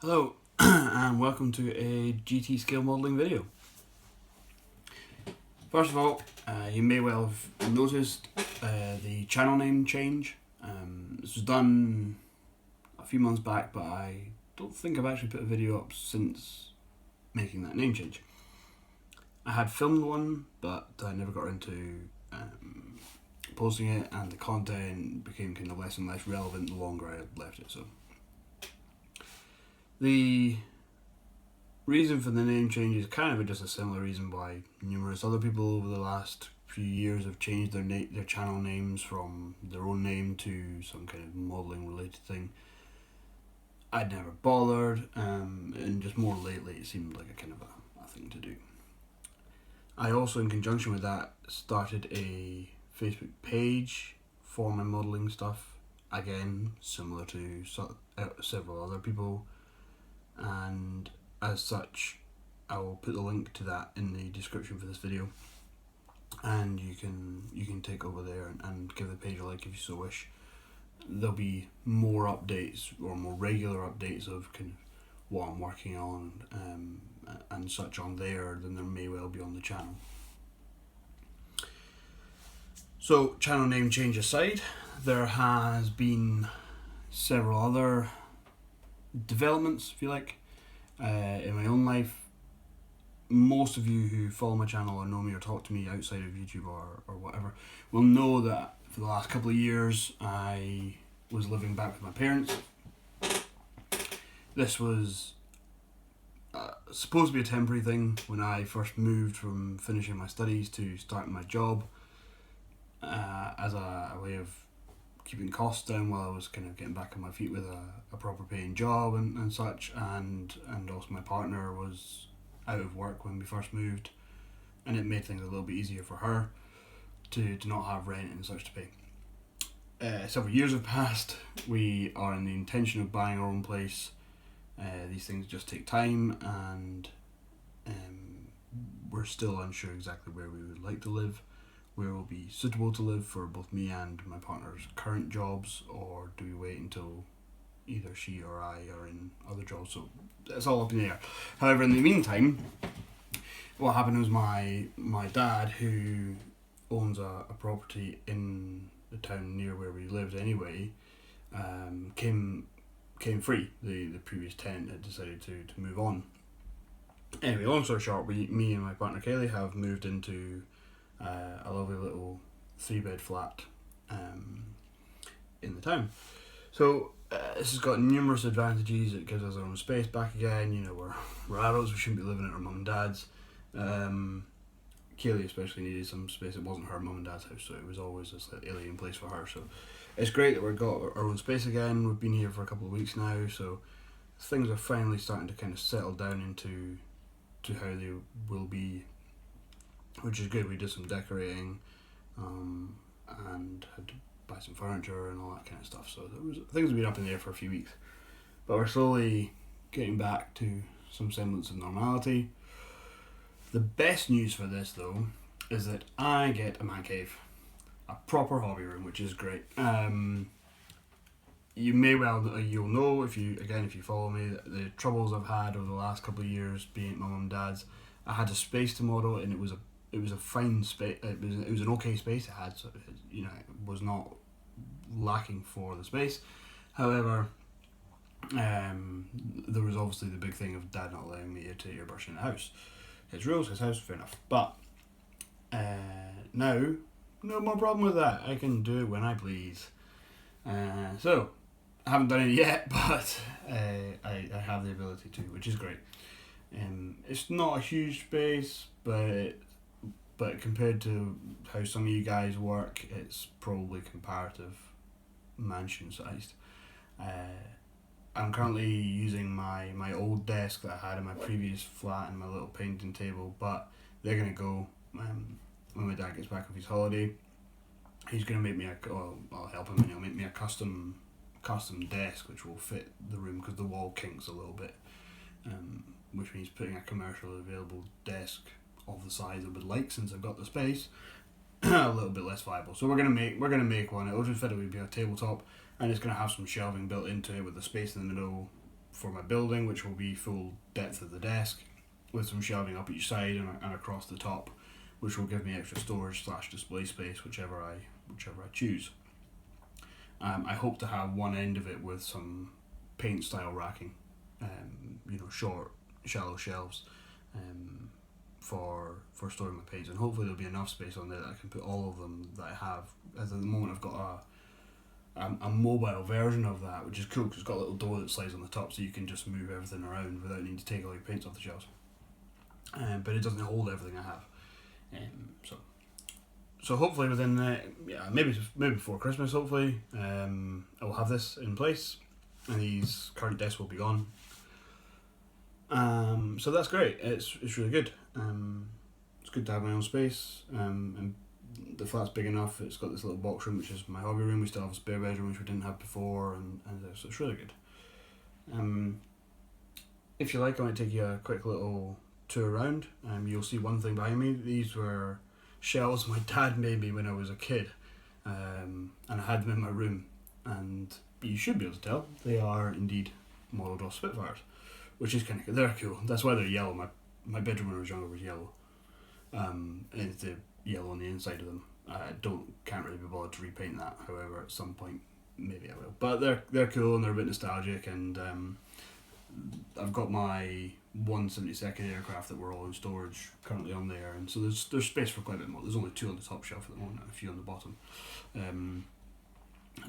Hello and welcome to a GT scale modelling video. First of all, you may well have noticed the channel name change. This was done a few months back, but I don't think I've actually put a video up since making that name change. I had filmed one, but I never got into posting it, and the content became kind of less and less relevant the longer I left it. So the reason for the name change is kind of just a similar reason why numerous other people over the last few years have changed their channel names from their own name to some kind of modelling related thing. I'd never bothered, and just more lately it seemed like a kind of a thing to do. I also, in conjunction with that, started a Facebook page for my modelling stuff, again similar to several other people, and as such I will put the link to that in the description for this video, and you can take over there and give the page a like if you so wish. There'll be more updates, or more regular updates of kind of what I'm working on and such on there than there may well be on the channel. So, channel name change aside, there has been several other developments, if you like, in my own life. Most of you who follow my channel or know me or talk to me outside of YouTube or whatever will know that for the last couple of years I was living back with my parents. This was supposed to be a temporary thing when I first moved from finishing my studies to starting my job, as a way of keeping costs down while I was kind of getting back on my feet with a proper paying job and such, and also my partner was out of work when we first moved, and it made things a little bit easier for her to not have rent and such to pay. Several years have passed. We are in the intention of buying our own place. These things just take time, and we're still unsure exactly where we would like to live, where will be suitable to live for both me and my partner's current jobs, or do we wait until either she or I are in other jobs. So it's all up in the air. However, in the meantime, what happened was my dad, who owns a property in the town near where we lived anyway, came free. The previous tenant had decided to move on. Anyway, long story short, me and my partner Kaylee have moved into a lovely little 3-bed flat in the town. So this has got numerous advantages. It gives us our own space back again. You know, we're adults, we shouldn't be living at our mum and dad's. Kaylee especially needed some space. It wasn't her mum and dad's house, so it was always this alien place for her. So it's great that we've got our own space again. We've been here for a couple of weeks now, so things are finally starting to kind of settle down into how they will be, which is good. We did some decorating, and had to buy some furniture and all that kind of stuff. So things have been up in the air for a few weeks, but we're slowly getting back to some semblance of normality. The best news for this, though, is that I get a man cave, a proper hobby room, which is great. You may well, you'll know if you follow me, that the troubles I've had over the last couple of years being at my mum and dad's. I had a space to model, and it was a fine space. It was an okay space it had, so it was not lacking for the space. However, there was obviously the big thing of Dad not allowing me to airbrush in the house. His rules, his house, fair enough. But now, no more problem with that. I can do it when I please. So I haven't done it yet, but I have the ability to, which is great. It's not a huge space, but compared to how some of you guys work, it's probably comparative mansion sized. I'm currently using my old desk that I had in my previous flat and my little painting table, but they're going to go when my dad gets back off his holiday. He's going to make me I'll help him, and he'll make me a custom desk which will fit the room, because the wall kinks a little bit, which means putting a commercially available desk of the size I would like, since I've got the space, a little bit less viable. So we're gonna make one. It'll just fit, it would be a tabletop, and it's gonna have some shelving built into it with the space in the middle for my building, which will be full depth of the desk, with some shelving up each side and across the top, which will give me extra storage / display space, whichever I choose. I hope to have one end of it with some paint style racking, short, shallow shelves, for storing my paints, and hopefully there'll be enough space on there that I can put all of them that I have. As at the moment, I've got a mobile version of that, which is cool because it's got a little door that slides on the top, so you can just move everything around without needing to take all your paints off the shelves. But it doesn't hold everything I have. So hopefully within maybe before Christmas, hopefully I will have this in place, and these current desks will be gone. So that's great. It's really good. It's good to have my own space. And the flat's big enough. It's got this little box room, which is my hobby room. We still have a spare bedroom, which we didn't have before, and so it's really good. If you like, I might take you a quick little tour around. You'll see one thing behind me. These were shells my dad made me when I was a kid, and I had them in my room. And you should be able to tell they are indeed modelled off Spitfires, which is kind of good. They're cool. That's why they're yellow. My bedroom when I was younger was yellow, and it's the yellow on the inside of them. I can't really be bothered to repaint that. However, at some point maybe I will. But they're cool and they're a bit nostalgic, and I've got my 172nd aircraft that were all in storage currently on there, and so there's space for quite a bit more. There's only 2 on the top shelf at the moment and a few on the bottom.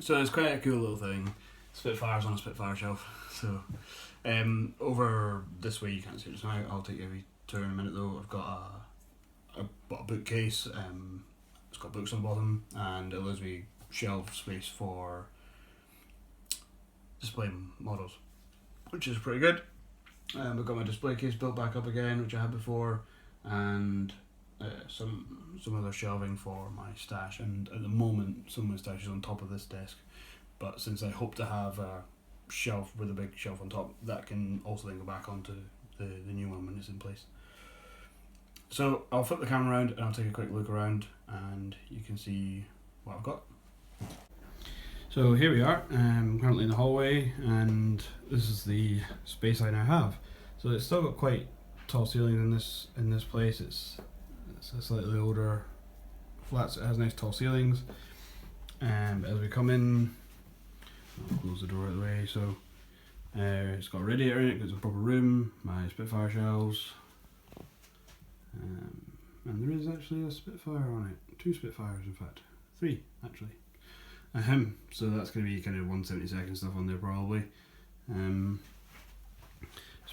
So it's quite a cool little thing. Spitfires on a Spitfire shelf. So over this way, you can't see it just now. I'll take you every tour in a minute though. I've got I bought a bookcase. It's got books on the bottom, and it allows me shelf space for display models, which is pretty good. I've got my display case built back up again, which I had before, and some other shelving for my stash. And at the moment, some of my stash is on top of this desk, but since I hope to have a shelf with a big shelf on top, that can also then go back onto the new one when it's in place. So I'll flip the camera around and I'll take a quick look around, and you can see what I've got. So here we are, currently in the hallway, and this is the space I now have. So it's still got quite tall ceilings in this place. It's a slightly older flat, so it has nice tall ceilings. As we come in, I'll close the door out of the way. So it's got a radiator in it, it's a proper room, my Spitfire shelves, and there is actually a Spitfire on it. 2 Spitfires, in fact, 3 actually. So that's going to be kind of 172nd stuff on there probably. Spinning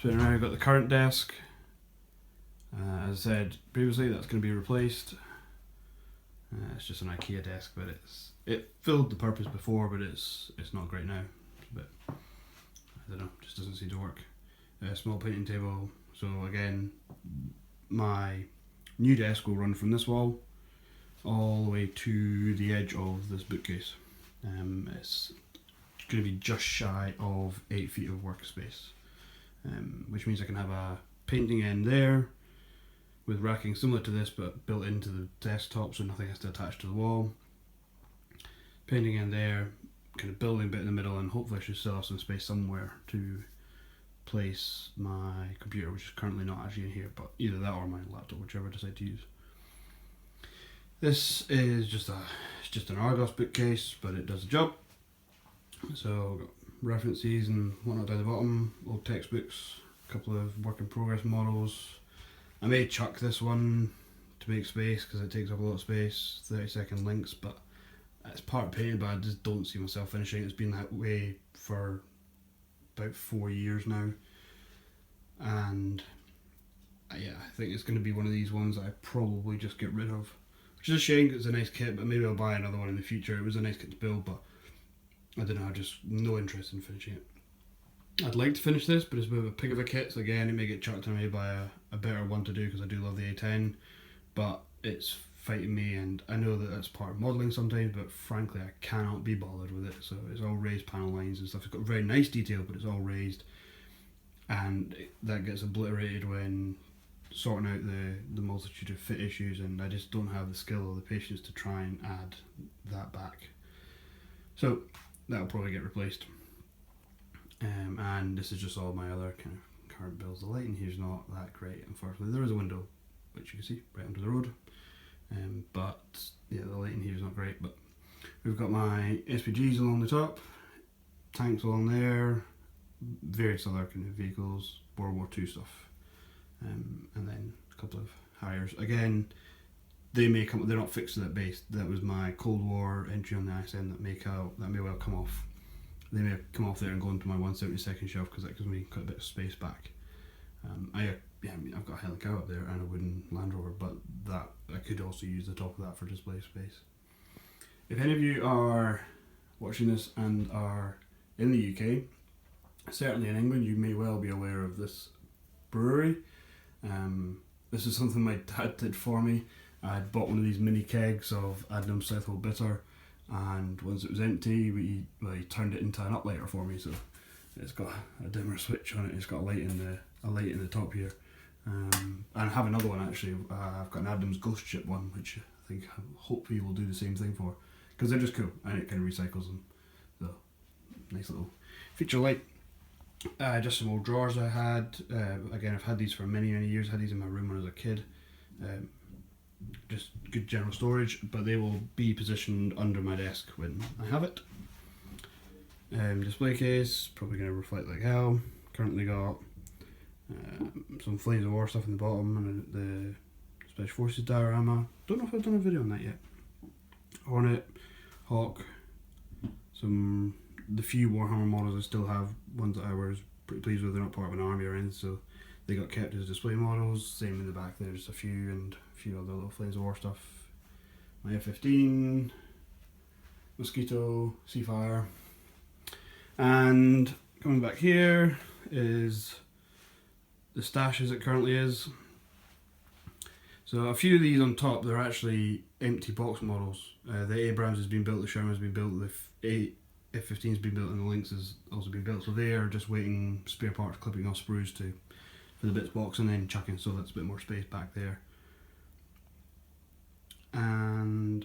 around, I've got the current desk. As I said previously, that's going to be replaced. It's just an IKEA desk, but it filled the purpose before, but it's not great now. It's a bit, I don't know, just doesn't seem to work. Small painting table. So again, my new desk will run from this wall all the way to the edge of this bookcase. It's going to be just shy of 8 feet of workspace, which means I can have a painting end there with racking similar to this but built into the desktop, so nothing has to attach to the wall. Painting end there, kind of building bit in the middle, and hopefully I should still have some space somewhere to place my computer, which is currently not actually in here, but either that or my laptop, whichever I decide to use. This is just an Argos bookcase, but it does the job. So I've got references and whatnot down the bottom, old textbooks, a couple of work in progress models. I may chuck this one to make space because it takes up a lot of space, 30-second links, but it's part painted, but I just don't see myself finishing it. It's been that way for about 4 years now, and yeah, I think it's going to be one of these ones that I probably just get rid of, which is a shame because it's a nice kit, but maybe I'll buy another one in the future. It was a nice kit to build, but I don't know, just no interest in finishing it. I'd like to finish this, but it's a bit of a pig of a kit, so again, it may get chucked on me by a better one to do because I do love the A10, but it's fighting me, and I know that that's part of modelling sometimes, but frankly I cannot be bothered with it. So it's all raised panel lines and stuff. It's got very nice detail, but it's all raised, and that gets obliterated when sorting out the multitude of fit issues, and I just don't have the skill or the patience to try and add that back. So that'll probably get replaced. And this is just all my other kind of current builds. The lighting here's not that great, unfortunately. There is a window, which you can see right under the road, but yeah, the lighting here is not great. But we've got my SPGs along the top, tanks along there, various other kind of vehicles, World War II stuff, and then a couple of Harriers. Again, they may come. They're not fixed to that base. That was my Cold War entry on the ISN that may well come off. They may come off there and go into my 172nd shelf because that gives me quite a bit of space back. I've got a Helen Cow up there and a wooden Land Rover, but that I could also use the top of that for display space. If any of you are watching this and are in the UK, certainly in England, you may well be aware of this brewery. This is something my dad did for me. I bought one of these mini kegs of Adnams Southwold Bitter, and once it was empty, he turned it into an uplighter for me. So it's got a dimmer switch on it. It's got a light in the top here, and I have another one actually. I've got an Adnams Ghost Ship one, which I think hopefully will do the same thing for, because they're just cool and it kind of recycles them. So nice little feature light. Just some old drawers I had. Again, I've had these for many years. I had these in my room when I was a kid. Just good general storage, but they will be positioned under my desk when I have it. Display case, probably going to reflect like hell. Currently got some Flames of War stuff in the bottom and the Special Forces diorama. Don't know if I've done a video on that yet. Hornet, Hawk, the few Warhammer models I still have, ones that I was pretty pleased with. They're not part of an army or anything, so they got kept as display models. Same in the back, there's a few and a few other little Flames of War stuff. My F-15, Mosquito, Seafire. And coming back here is the stash as it currently is. So a few of these on top, they're actually empty box models. The Abrams has been built, the Sherman has been built, the F-15 has been built, and the Lynx has also been built. So they are just waiting spare parts, clipping off sprues for the bits box and then chucking, so that's a bit more space back there. And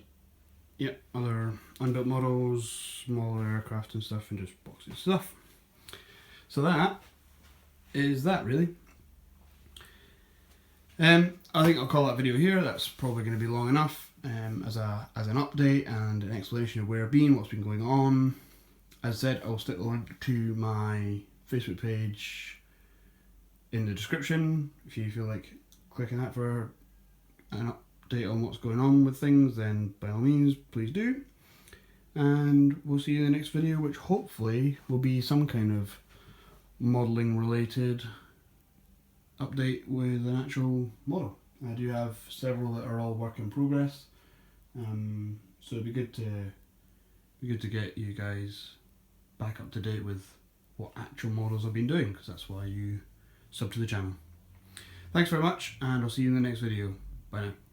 yeah, other unbuilt models, smaller aircraft and stuff, and just boxes of stuff. So that is that really. I think I'll call that video here. That's probably going to be long enough as an update and an explanation of where I've been, what's been going on. As I said, I'll stick the link to my Facebook page in the description. If you feel like clicking that for an update on what's going on with things, then by all means, please do. And we'll see you in the next video, which hopefully will be some kind of modelling related update with an actual model. I do have several that are all work in progress, so it'd be good to get you guys back up to date with what actual models I've been doing, because that's why you sub to the channel. Thanks very much, and I'll see you in the next video. Bye now.